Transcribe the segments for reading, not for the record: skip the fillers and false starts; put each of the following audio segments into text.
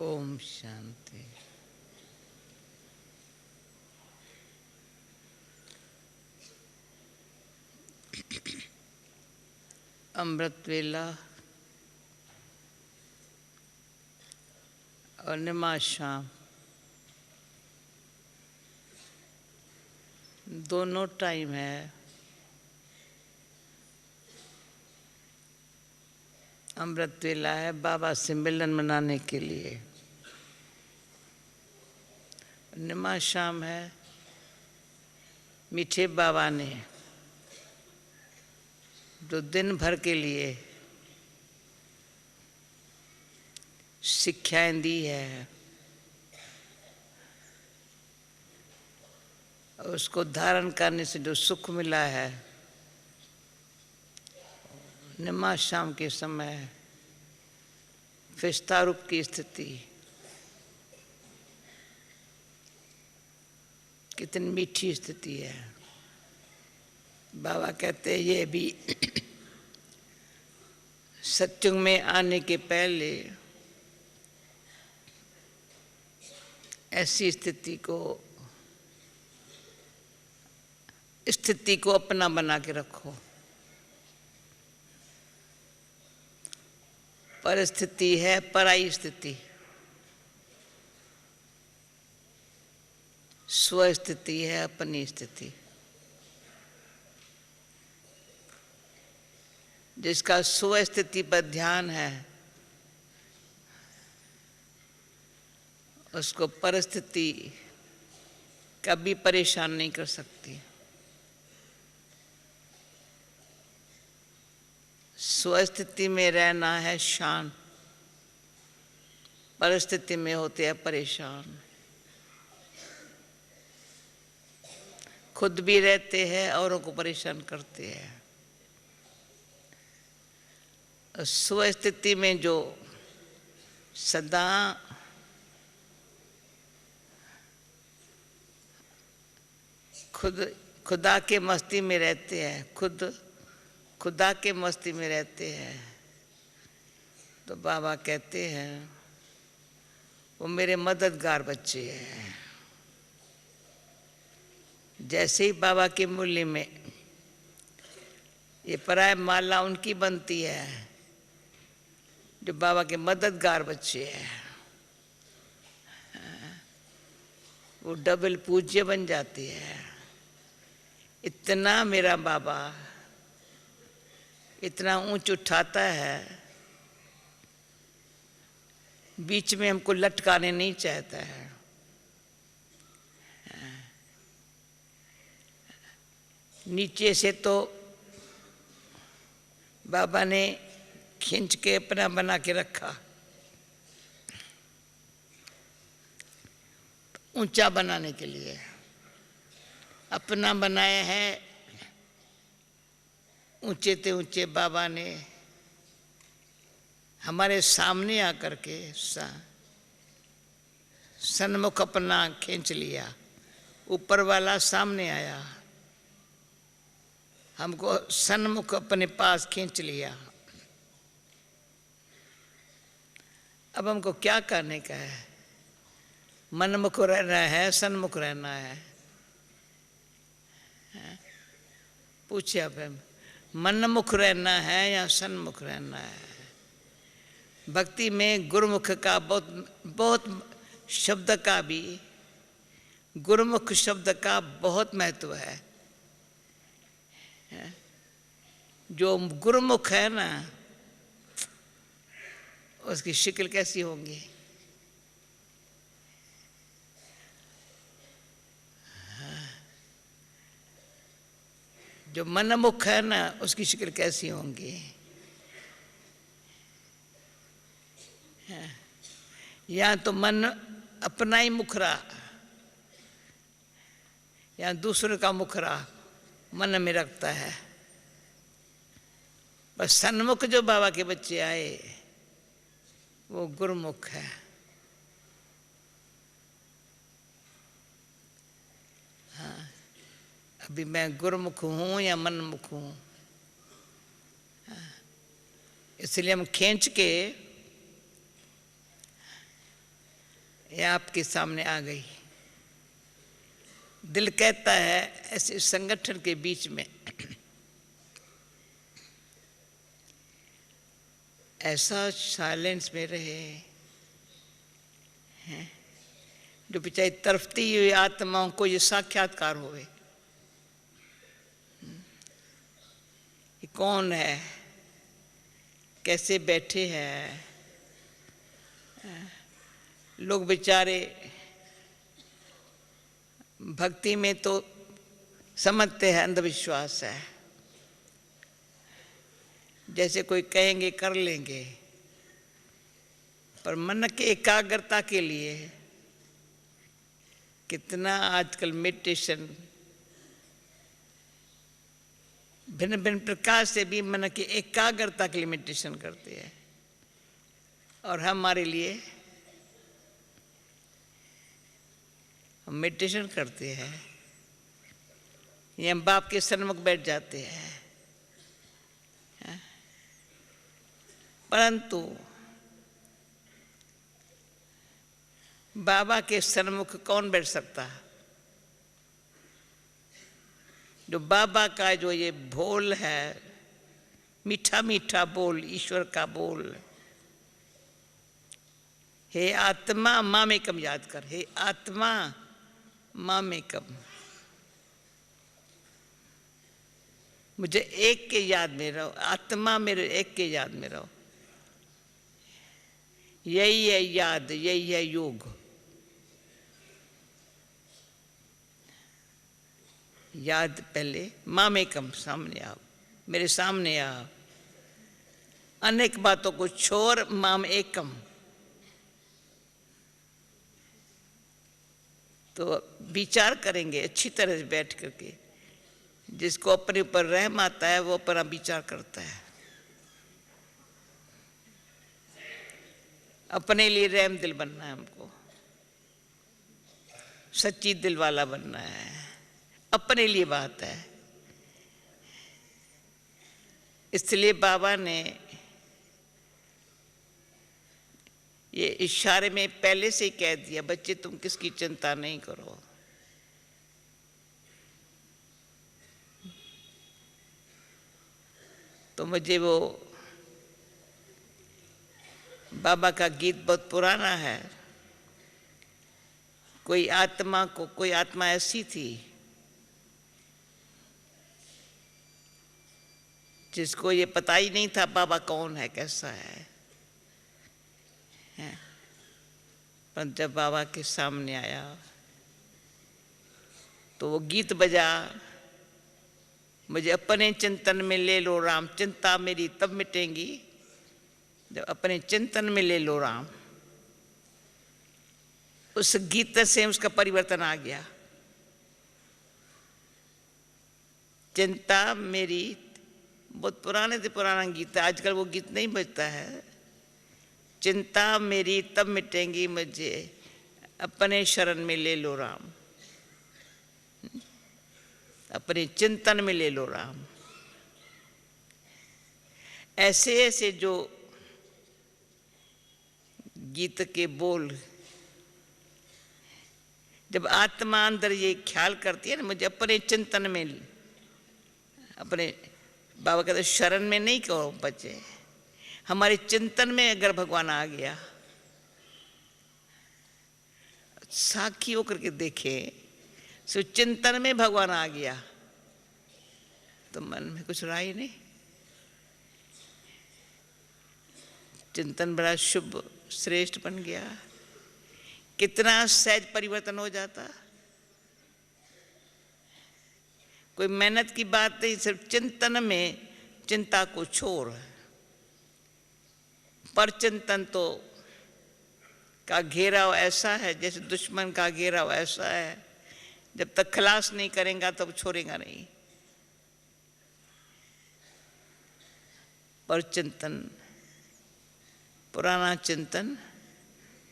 ओम शांति। अमृत वेला और निमाज शाम दोनों टाइम है। अमृत वेला है बाबा से मिलन मनाने के लिए, निमाज शाम है मीठे बाबा ने जो दिन भर के लिए शिक्षाएं दी है, उसको धारण करने से जो सुख मिला है, निमाज शाम के समय फिस्तारूप की स्थिति कितनी मीठी स्थिति है। बाबा कहते हैं ये भी सत्युग में आने के पहले ऐसी स्थिति को अपना बना के रखो। परिस्थिति है पराई स्थिति, स्वस्थिति है अपनी स्थिति। जिसका स्वस्थिति पर ध्यान है उसको परिस्थिति कभी परेशान नहीं कर सकती। स्वस्थिति में रहना है शांत, परिस्थिति में होते हैं परेशान। खुद भी रहते हैं औरों को परेशान करते हैं। स्वस्थिति में जो सदा खुदा के मस्ती में रहते हैं, खुदा के मस्ती में रहते हैं, तो बाबा कहते हैं वो मेरे मददगार बच्चे हैं। जैसे ही बाबा की मुरली में ये पराय माला उनकी बनती है जो बाबा के मददगार बच्चे हैं, वो डबल पूज्य बन जाती है। इतना मेरा बाबा इतना ऊंच उठाता है, बीच में हमको लटकाने नहीं चाहता है। नीचे से तो बाबा ने खींच के अपना बना के रखा, ऊंचा बनाने के लिए अपना बनाया है। ऊंचे ते ऊंचे बाबा ने हमारे सामने आकर के सन्मुख अपना खींच लिया। ऊपर वाला सामने आया, हमको सन्मुख अपने पास खींच लिया। अब हमको क्या करने का है? मनमुख रहना है, सन्मुख रहना है? पूछे आप, मनमुख रहना है या सन्मुख रहना है? भक्ति में गुरुमुख का बहुत शब्द का भी, गुरुमुख शब्द का बहुत महत्व है। जो गुरुमुख है ना, उसकी शक्ल कैसी होंगी? जो मनमुख है ना, उसकी शक्ल कैसी होंगी? या तो मन अपना ही मुखरा या दूसरे का मुखरा मन में रखता है। बस सन्मुख जो बाबा के बच्चे आए वो गुरुमुख है। हाँ, अभी मैं गुरुमुख हूँ या मनमुख हूँ? इसलिए हम खींच के ये आपके सामने आ गई। दिल कहता है ऐसे संगठन के बीच में ऐसा साइलेंस में रहे हैं जो बेचारी तरफती हुई आत्माओं को ये साक्षात्कार होवे। ये कौन है, कैसे बैठे हैं लोग बेचारे। भक्ति में तो समझते हैं अंधविश्वास है, जैसे कोई कहेंगे कर लेंगे, पर मन के एकाग्रता के लिए कितना आजकल मेडिटेशन भिन्न भिन्न प्रकार से भी मन की एकाग्रता के लिए मेडिटेशन करते हैं। और हमारे लिए हम मेडिटेशन करते हैं, ये हम बाप के सन्मुख बैठ जाते हैं, परंतु बाबा के सन्मुख कौन बैठ सकता? जो बाबा का जो ये बोल है, मीठा मीठा बोल, ईश्वर का बोल, हे आत्मा मामेकम याद कर, हे आत्मा मामेकम, मुझे एक के याद में रहो, आत्मा मेरे एक के याद में रहो। यही है याद, यही है योग। याद पहले मामेकम, सामने आओ, मेरे सामने आओ, अनेक बातों को छोड़ माम एकम। तो विचार करेंगे अच्छी तरह से बैठ करके। जिसको अपने ऊपर रहम आता है वो अपना विचार करता है, अपने लिए रहम दिल बनना है, हमको सच्ची दिल वाला बनना है, अपने लिए बात है। इसलिए बाबा ने ये इशारे में पहले से ही कह दिया, बच्चे तुम किसकी चिंता नहीं करो। तो मुझे वो बाबा का गीत बहुत पुराना है, कोई आत्मा ऐसी थी जिसको ये पता ही नहीं था बाबा कौन है, कैसा है। पर जब बाबा के सामने आया तो वो गीत बजा, मुझे अपने चिंतन में ले लो राम, चिंता मेरी तब मिटेंगी जब अपने चिंतन में ले लो राम। उस गीत से उसका परिवर्तन आ गया। चिंता मेरी, बहुत पुराने से पुराना गीत है, आजकल वो गीत नहीं बजता है। चिंता मेरी तब मिटेंगी मुझे अपने शरण में ले लो राम, अपने चिंतन में ले लो राम। ऐसे ऐसे जो गीत के बोल, जब आत्मा अंदर ये ख्याल करती है ना, मुझे अपने चिंतन में, अपने बाबा कहते शरण में नहीं कहो बच्चे, हमारे चिंतन में अगर भगवान आ गया, साक्षी होकर के देखे, सो चिंतन में भगवान आ गया तो मन में कुछ रहा ही नहीं। चिंतन बड़ा शुभ श्रेष्ठ बन गया, कितना सहज परिवर्तन हो जाता। कोई मेहनत की बात नहीं, सिर्फ चिंतन में चिंता को छोड़। पर चिंतन तो का घेराव ऐसा है जैसे दुश्मन का घेराव ऐसा है, जब तक खलास नहीं करेगा तब छोड़ेगा नहीं। पर चिंतन, पुराना चिंतन,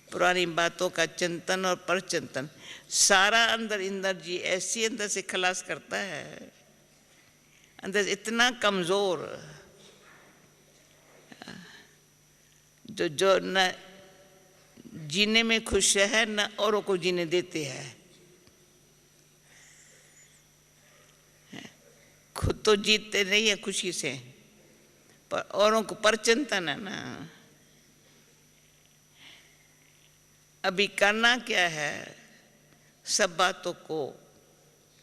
पुरानी बातों का चिंतन और पर चिंतन, सारा अंदर एनर्जी ऐसी अंदर से खलास करता है, अंदर इतना कमजोर जो जीने में खुश है न औरों को जीने देते हैं। खुद तो जीतते नहीं है खुशी से, पर औरों को परचिंतन है ना। अभी करना क्या है, सब बातों को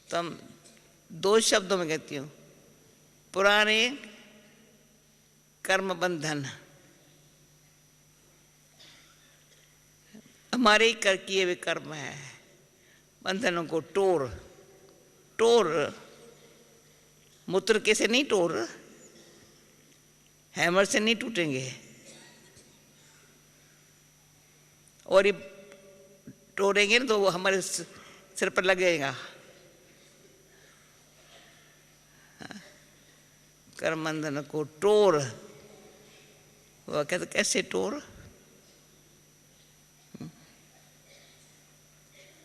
तुम 2 शब्दों में कहती हूँ, पुराने कर्म बंधन, हमारे ही कर किए हुए कर्म है, बंधनों को टोर मूत्र कैसे नहीं टोर, हैमर से नहीं टूटेंगे, और ये टोड़ेंगे ना तो वो हमारे सिर पर लग जाएगा। कर्म बंधन को टोर, वो कहते कैसे टोर,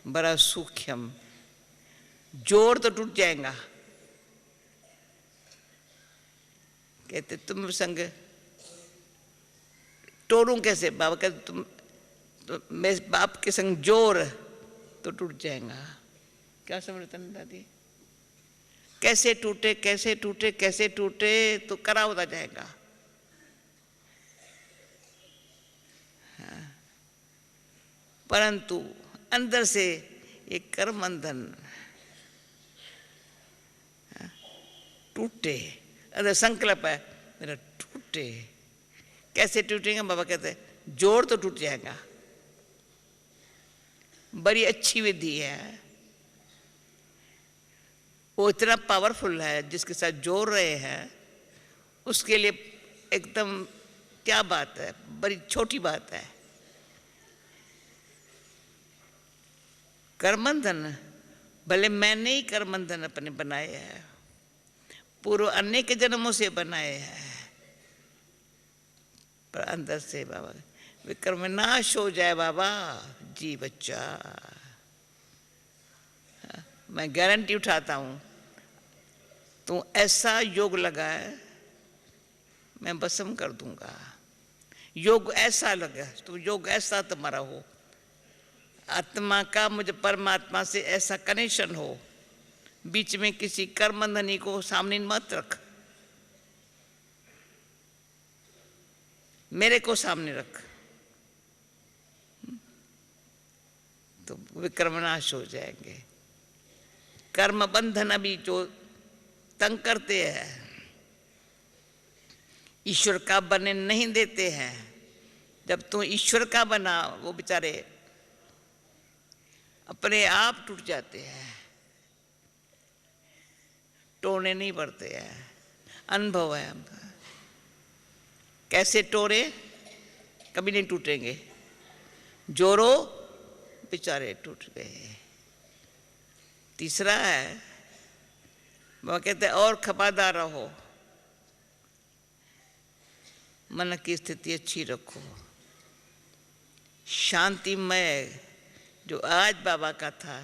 बड़ा सूक्ष्म, जोड़ तो टूट जाएगा। कहते तुम संग तोड़ूं कैसे, बाबा कहते तुम तो मैं बाप के संग जोड़ तो टूट जाएगा। क्या समझते हैं दादी, कैसे टूटे कैसे टूटे कैसे टूटे, तो करा होता जाएगा। परंतु अंदर से ये कर्म बंधन टूटे, अंदर संकल्प है मेरा टूटे, कैसे टूटेगा, बाबा कहते हैं जोड़ तो टूट जाएगा। बड़ी अच्छी विधि है, वो इतना पावरफुल है, जिसके साथ जोड़ रहे हैं उसके लिए एकदम क्या बात है, बड़ी छोटी बात है। कर्मबंधन भले मैंने ही कर्मबंधन अपने बनाए हैं, पूर्व अनेक जन्मों से बनाए हैं, पर अंदर से बाबा विक्रम नाश हो जाए। बाबा जी बच्चा, मैं गारंटी उठाता हूँ, तू ऐसा योग लगाए मैं भस्म कर दूंगा। योग ऐसा लगा, तो योग ऐसा तुम्हारा हो, आत्मा का मुझे परमात्मा से ऐसा कनेक्शन हो, बीच में किसी कर्मबंधनी को सामने मत रख, मेरे को सामने रख, तो विक्रम नाश हो जाएंगे। कर्म बंधन अभी जो तंग करते हैं, ईश्वर का बनने नहीं देते हैं। जब तू ईश्वर का बना, वो बेचारे अपने आप टूट जाते हैं, टोड़ने नहीं पड़ते हैं। अनुभव है हमका, कैसे टोरे, कभी नहीं टूटेंगे, जोरो बेचारे टूट गए। तीसरा है, वो कहते हैं और खपादार रहो, मन की स्थिति अच्छी रखो, शांतिमय जो आज बाबा का था,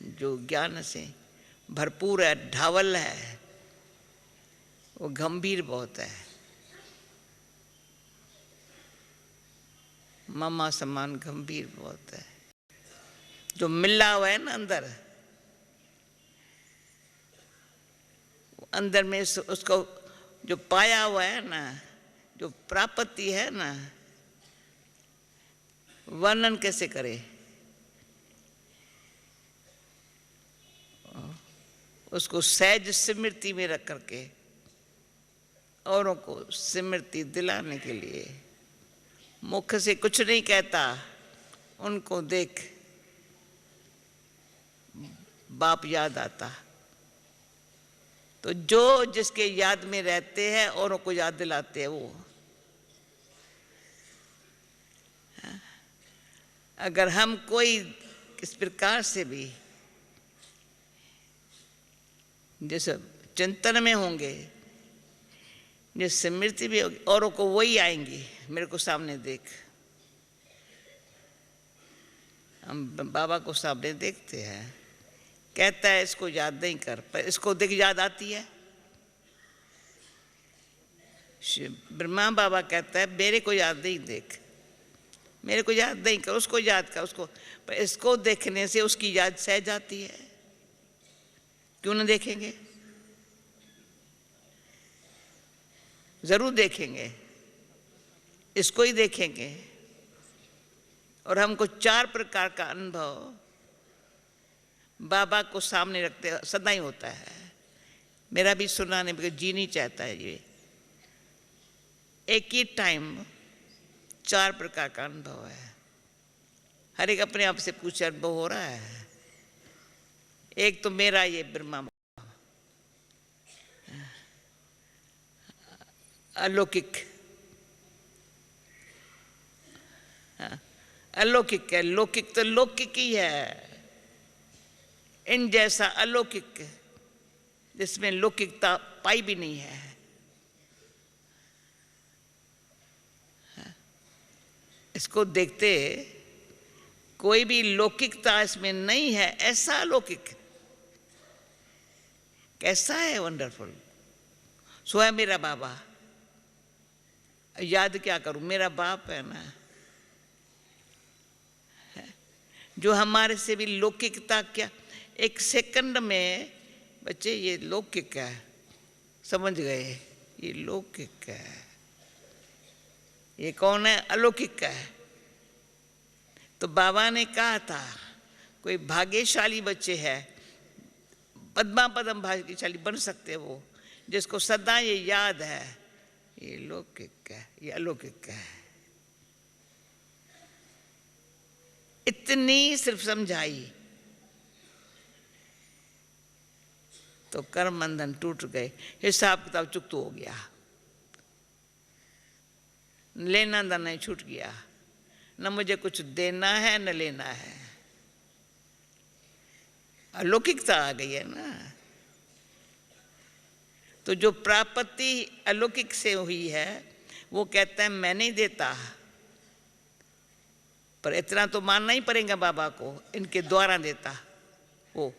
जो ज्ञान से भरपूर है, ढावल है, वो गंभीर बहुत है, मामा समान गंभीर बहुत है। जो मिला हुआ है ना अंदर, अंदर में उसको जो पाया हुआ है ना, जो प्राप्ति है ना, वर्णन कैसे करे। उसको सहज स्मृति में रख करके औरों को स्मृति दिलाने के लिए, मुख से कुछ नहीं कहता, उनको देख बाप याद आता। तो जो जिसके याद में रहते हैं औरों को याद दिलाते हैं वो। अगर हम कोई किस प्रकार से भी जैसे चिंतन में होंगे, जिस स्मृति भी होगी, औरों को वही आएंगी, मेरे को सामने देख। हम बाबा को सामने देखते हैं, कहता है इसको याद नहीं कर, पर इसको देख याद आती है। ब्रह्मा बाबा कहता है मेरे को याद नहीं देख, मेरे को याद नहीं कर, उसको याद कर, उसको, पर इसको देखने से उसकी याद सह जाती है। क्यों न देखेंगे? जरूर देखेंगे, इसको ही देखेंगे। और हमको 4 प्रकार का अनुभव बाबा को सामने रखते सदा ही होता है। मेरा भी सुनाने में जी नहीं चाहता है। ये एक ही टाइम 4 प्रकार का अनुभव है। हर एक अपने आप से पूछे अनुभव हो रहा है। एक तो मेरा ये ब्रह्मा अलौकिक, अलौकिक है। लौकिक तो लौकिक ही है, इन जैसा अलौकिक जिसमें लौकिकता पाई भी नहीं है। इसको देखते कोई भी लौकिकता इसमें नहीं है, ऐसा अलौकिक। कैसा है वंडरफुल। सो है मेरा बाबा। याद क्या करूं, मेरा बाप है ना, जो हमारे से भी लौकिकता क्या, एक सेकंड में बच्चे ये लौकिक है, समझ गए, ये लौकिक है। ये कौन है? अलौकिक है। तो बाबा ने कहा था कोई भाग्यशाली बच्चे हैं, पद्मा पदम भाग्यशाली बन सकते हैं वो, जिसको सदा ये याद है, ये लौकिक है, ये अलौकिक है। इतनी सिर्फ समझाई तो कर्म बंधन टूट गए, हिसाब किताब चुकता हो गया, लेना देना नहीं छूट गया। न मुझे कुछ देना है न लेना है। अलौकिकता आ गई है ना। तो जो प्राप्ति अलौकिक से हुई है वो कहता है मैं नहीं देता, पर इतना तो मानना ही पड़ेगा बाबा को, इनके द्वारा देता, वो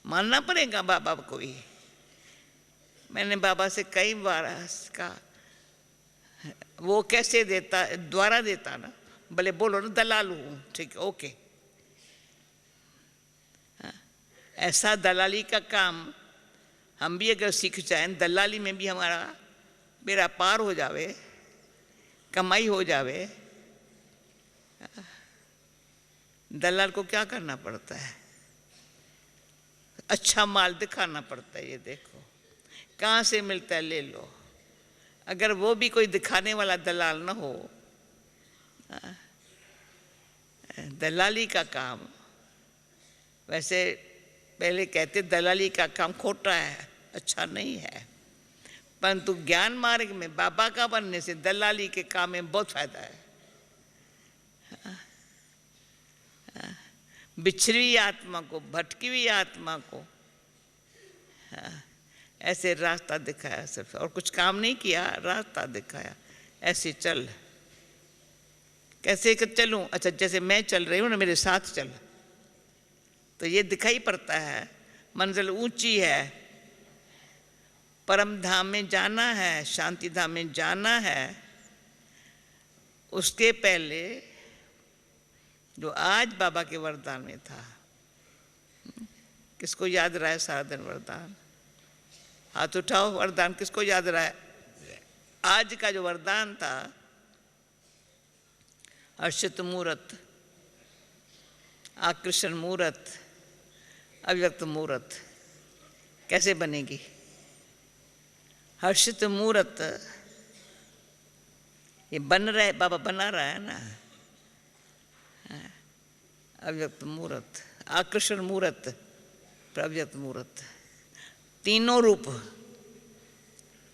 मानना पड़ेगा बाबा को भी। मैंने बाबा से कई बार कहा वो कैसे देता, द्वारा देता ना, भले बोलो ना दलाल हूँ, ठीक है, ओके। ऐसा दलाली का काम हम भी अगर सीख जाएं, दलाली में भी हमारा बेड़ा पार हो जावे, कमाई हो जावे। दलाल को क्या करना पड़ता है? अच्छा माल दिखाना पड़ता है, ये देखो कहाँ से मिलता है, ले लो। अगर वो भी कोई दिखाने वाला दलाल ना हो, दलाली का काम, वैसे पहले कहते दलाली का काम खोटा है, अच्छा नहीं है, परंतु ज्ञान मार्ग में बाबा का बनने से दलाली के काम में बहुत फायदा है। बिछड़ी हुई आत्मा को, भटकी हुई आत्मा को ऐसे रास्ता दिखाया सिर्फ, और कुछ काम नहीं किया, रास्ता दिखाया, ऐसे चल। कैसे चलूं? अच्छा, जैसे मैं चल रही हूँ ना, मेरे साथ चल, तो ये दिखाई पड़ता है मंजिल ऊंची है, परम धाम में जाना है, शांति धाम में जाना है। उसके पहले जो आज बाबा के वरदान में था, किसको याद रहा है सारा दिन वरदान? हाथ उठाओ, वरदान किसको याद रहा है? आज का जो वरदान था, हर्षित मूर्त, आकृष्ण मूर्त, अव्यक्त मूर्त, कैसे बनेगी? हर्षित मूर्त ये बन रहा है, बाबा बना रहा है ना। अव्यक्त मूर्त, आकृष्ण मूर्त, अव्यक्त मूर्त, तीनों रूप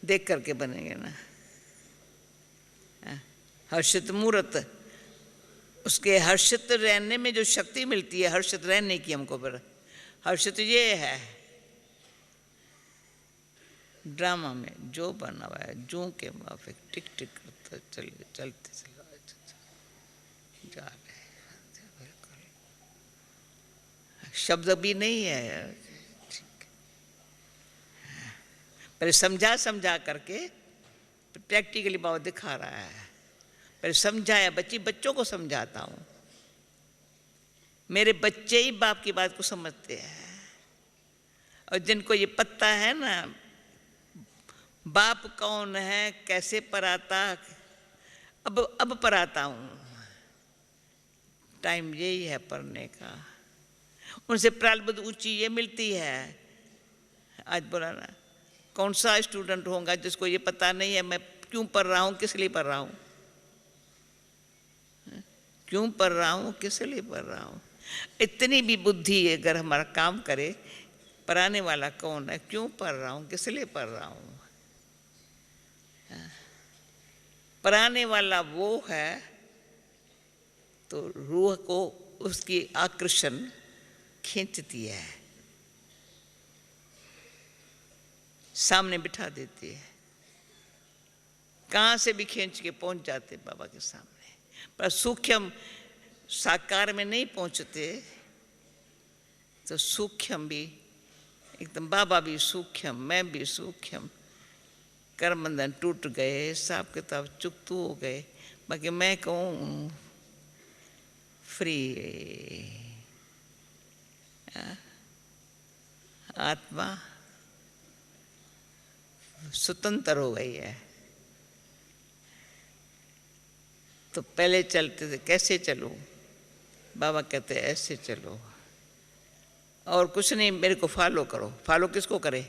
देख करके बनेंगे ना। हर्षित मूर्त, उसके हर्षित रहने में जो शक्ति मिलती है, हर्षित रहने की हमको, पर हर्षित ये है ड्रामा में जो बना हुआ है, जो के माफिक टिक टिक करता चलते चलते जा रहे, शब्द भी नहीं है, पर समझा समझा करके प्रैक्टिकली बाबा दिखा रहा है। पर समझाया, बच्चों को समझाता हूँ। मेरे बच्चे ही बाप की बात को समझते हैं, और जिनको ये पता है ना बाप कौन है, कैसे पराता, अब पराता हूँ। टाइम यही है पढ़ने का। उनसे प्रारब्ध ऊंची ये मिलती है। आज बोला ना, कौन सा स्टूडेंट होगा जिसको ये पता नहीं है मैं क्यों पढ़ रहा हूँ, किस लिए पढ़ रहा हूँ, क्यों पढ़ रहा हूँ, किस लिए पढ़ रहा हूँ। इतनी भी बुद्धि अगर हमारा काम करे, पढ़ाने वाला कौन है, क्यों पढ़ रहा हूँ, किस लिए पढ़ रहा हूँ। पढ़ाने वाला वो है तो रूह को उसकी आकर्षण खींचती है, सामने बिठा देती है, कहाँ से भी खींच के पहुंच जाते बाबा के सामने। पर सूक्ष्म साकार में नहीं पहुंचते तो सूक्ष्म भी एकदम, बाबा भी सूक्ष्म, मैं भी सूक्ष्म, कर्म बंधन टूट गए, हिसाब किताब चुकतू हो गए, बाकी मैं कहूँ फ्री। आत्मा स्वतंत्र हो गई है। तो पहले चलते थे, कैसे चलो, बाबा कहते ऐसे चलो, और कुछ नहीं, मेरे को फॉलो करो। फॉलो किसको करे,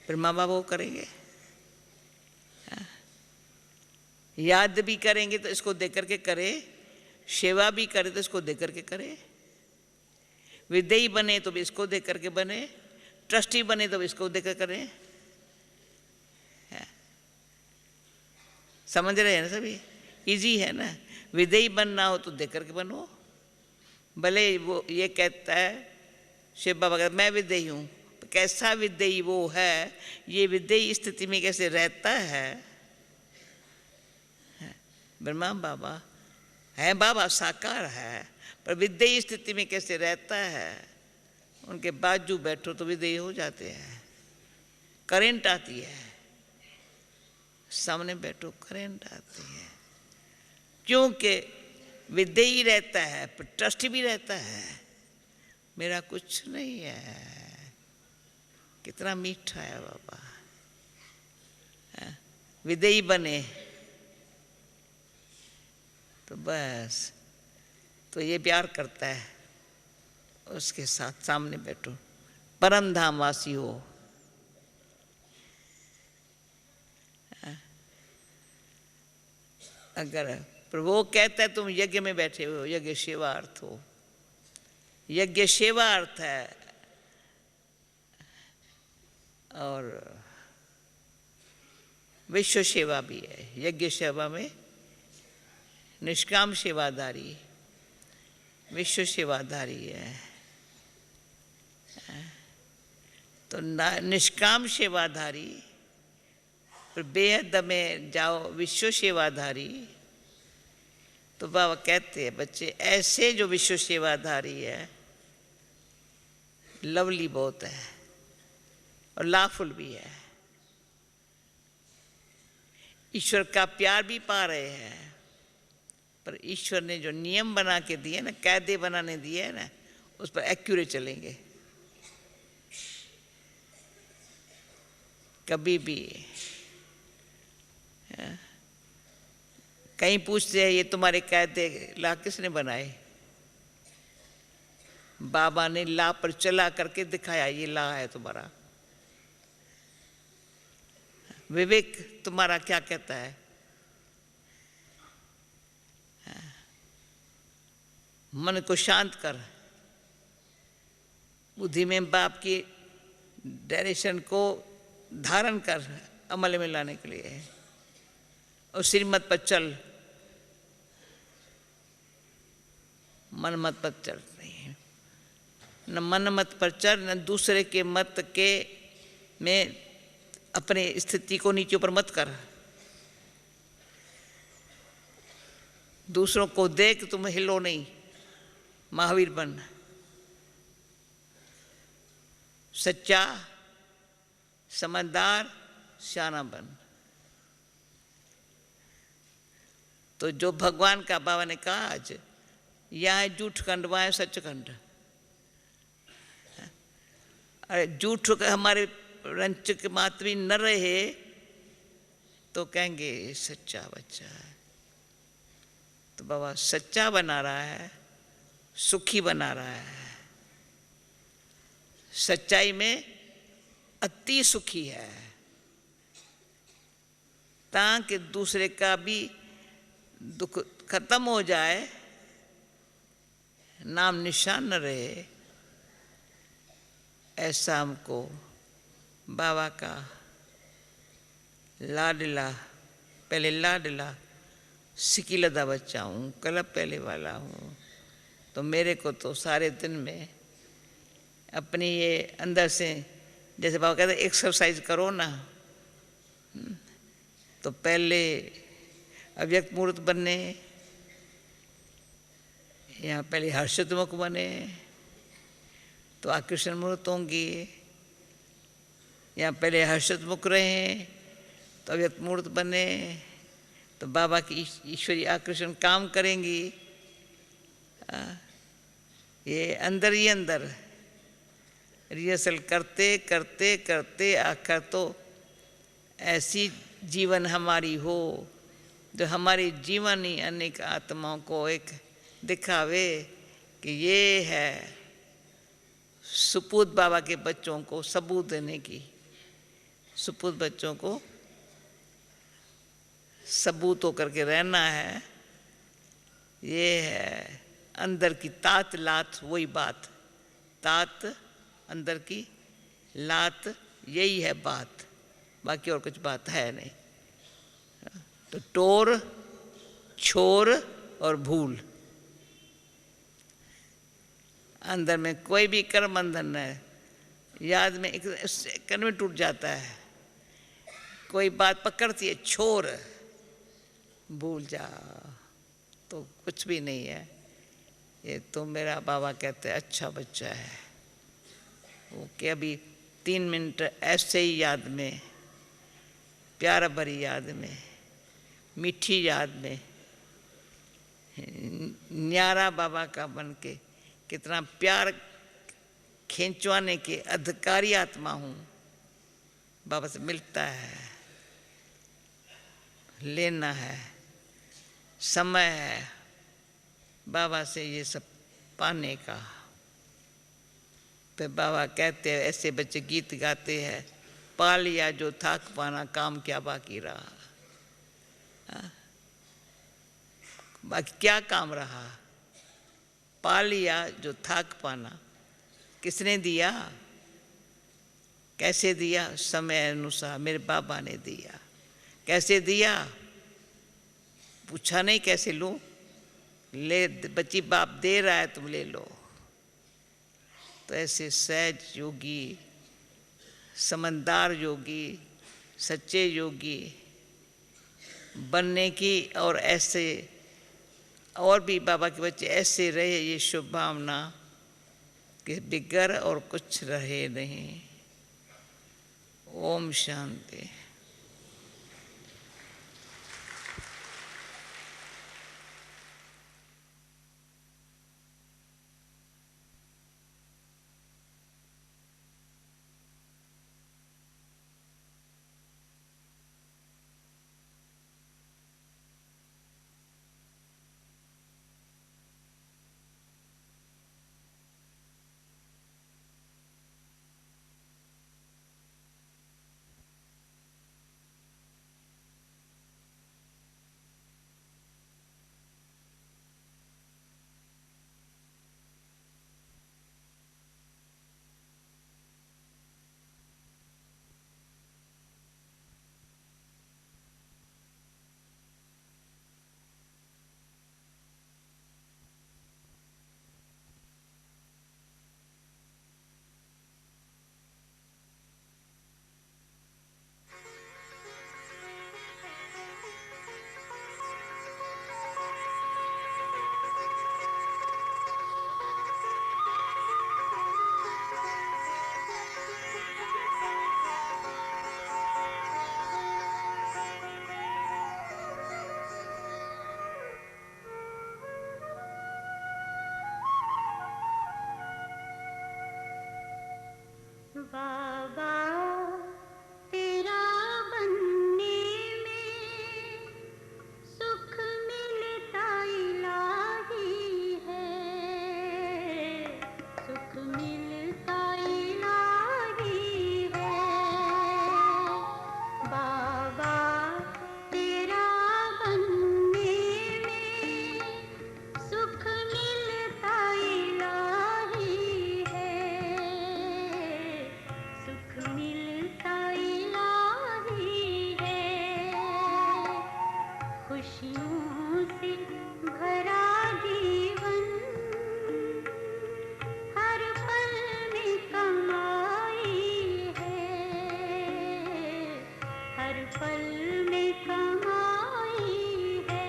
फिर माँ बाप वो करेंगे। याद भी करेंगे तो इसको देख करके करे, सेवा भी करे तो इसको देख करके करे, विदेही बने तो भी इसको देख करके बने, ट्रस्टी बने तो भी इसको देख कर करें। समझ रहे हैं ना सभी, इजी है ना। विदेही बनना हो तो देख करके बनो। भले वो ये कहता है शिव बाबा कहता मैं विदेही हूँ, कैसा विदेही वो है, ये विदेही स्थिति में कैसे रहता है। ब्रह्मा बाबा है, बाबा साकार है, पर विदेही स्थिति में कैसे रहता है। उनके बाजू बैठो तो विदेही हो जाते हैं, करेंट आती है, सामने बैठो करेंट आती है, क्योंकि विदेही रहता है पर ट्रस्ट भी रहता है। मेरा कुछ नहीं है। कितना मीठा है बाबा। विदेही बने तो बस, तो ये प्यार करता है, उसके साथ सामने बैठो, परम धाम वासी हो। अगर पर वो कहता है तुम यज्ञ में बैठे हो, यज्ञ सेवा अर्थ हो, यज्ञ सेवा अर्थ है, और विश्व सेवा भी है। यज्ञ सेवा में निष्काम सेवादारी, विश्व सेवादारी है। तो निष्काम सेवाधारी पर बेहद में जाओ विश्व सेवाधारी। तो बाबा कहते हैं बच्चे ऐसे जो विश्व सेवाधारी है, लवली बहुत है और लाफुल भी है, ईश्वर का प्यार भी पा रहे हैं, पर ईश्वर ने जो नियम बना के दिए ना, कायदे बनाने दिए है ना, उस पर एक्यूरेट चलेंगे। कभी भी कहीं पूछते हैं ये तुम्हारे कायदे ला किसने बनाए, बाबा ने ला पर चला करके दिखाया, ये ला है तुम्हारा। विवेक तुम्हारा क्या कहता है, मन को शांत कर, बुद्धि में बाप की डायरेक्शन को धारण कर अमल में लाने के लिए, और श्रीमत पर चल, मन मत पर चल नहीं है, न मन मत पर चल, न दूसरे के मत के में अपने स्थिति को नीचे ऊपर मत कर। दूसरों को देख तुम हिलो नहीं, महावीर बन, सच्चा समझदार शाना बन। तो तो जो भगवान का बाबा ने कहा आज, यहाँ है झूठ खंड, वहाँ है सचखंड। अरे झूठ हमारे रंच के मात भी न रहे तो कहेंगे सच्चा बच्चा है। तो बाबा सच्चा बना रहा है, सुखी बना रहा है, सच्चाई में अति सुखी है, ताकि दूसरे का भी दुख खत्म हो जाए, नाम निशान न रहे। ऐसा हमको बाबा का लाडला, पहले लाडला सिकिलदा बच्चा हूँ, कल पहले वाला हूँ। तो मेरे को तो सारे दिन में अपनी ये अंदर से, जैसे बाबा कहते एक्सरसाइज करो ना, तो पहले अव्यक्त मूर्त बनने, यहाँ पहले हर्षितमुख बने तो आकृष्ण मूर्त होंगी, यहाँ पहले हर्षितमुख रहे तो अव्यक्त मूर्त बने, तो बाबा की ईश्वरी आकर्षण काम करेंगी। ये अंदर ही अंदर रिहर्सल करते करते करते आखिर तो ऐसी जीवन हमारी हो जो हमारी जीवन ही अनेक आत्माओं को एक दिखावे कि ये है सुपूत बाबा के बच्चों को सबूत देने की, सुपूत बच्चों को सबूत होकर के रहना है। ये है अंदर की तात लात, वही बात, तात अंदर की लात, यही है बात, बाकी और कुछ बात है नहीं। तो टोर, छोर और भूल, अंदर में कोई भी कर्म बंधन है, याद में एक सेकंड में टूट जाता है। कोई बात पकड़ती है, छोर, भूल जा, तो कुछ भी नहीं है। ये तो मेरा बाबा कहते हैं अच्छा बच्चा है वो, कि अभी 3 मिनट ऐसे ही याद में, प्यार भरी याद में, मीठी याद में, न्यारा बाबा का बन के कितना प्यार खींचवाने के अधिकारी आत्मा हूँ। बाबा से मिलता है, लेना है, समय है बाबा से ये सब पाने का। फिर बाबा कहते हैं, ऐसे बच्चे गीत गाते हैं, पा लिया जो थाक पाना, काम क्या बाकी रहा। बाकी क्या काम रहा? पा लिया जो थाक पाना। किसने दिया? कैसे दिया? समय अनुसार मेरे बाबा ने दिया। कैसे दिया? पूछा नहीं कैसे लूँ, ले, बच्ची बाप दे रहा है तुम ले लो। तो ऐसे सहज योगी, समझदार योगी, सच्चे योगी बनने की, और ऐसे और भी बाबा के बच्चे ऐसे रहे, ये शुभ भावना कि बिगर और कुछ रहे नहीं। ओम शांति। पल में कमाई है।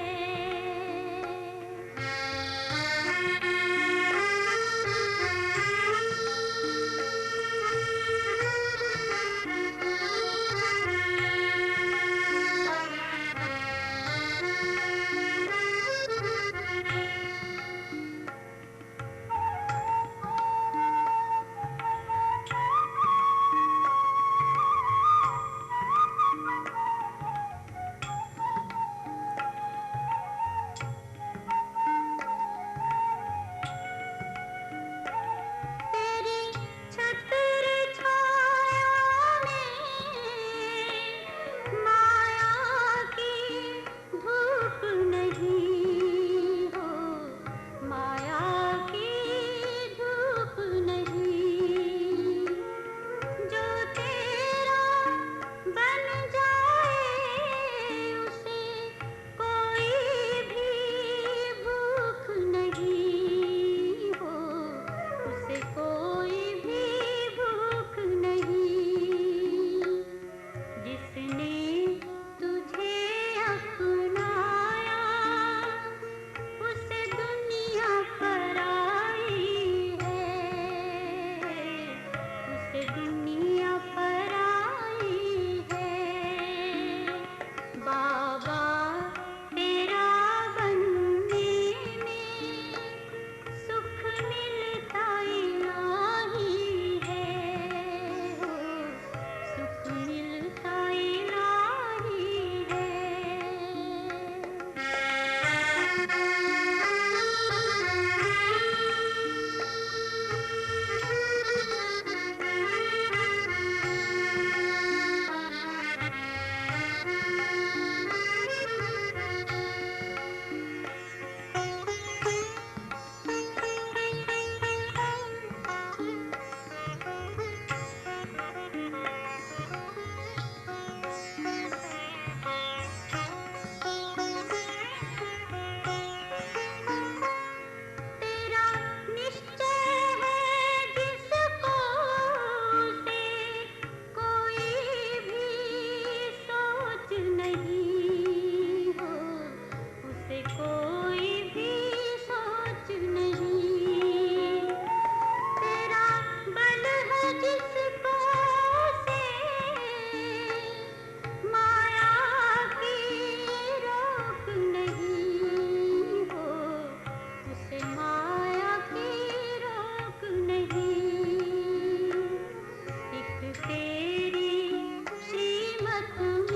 तेरी श्रीमत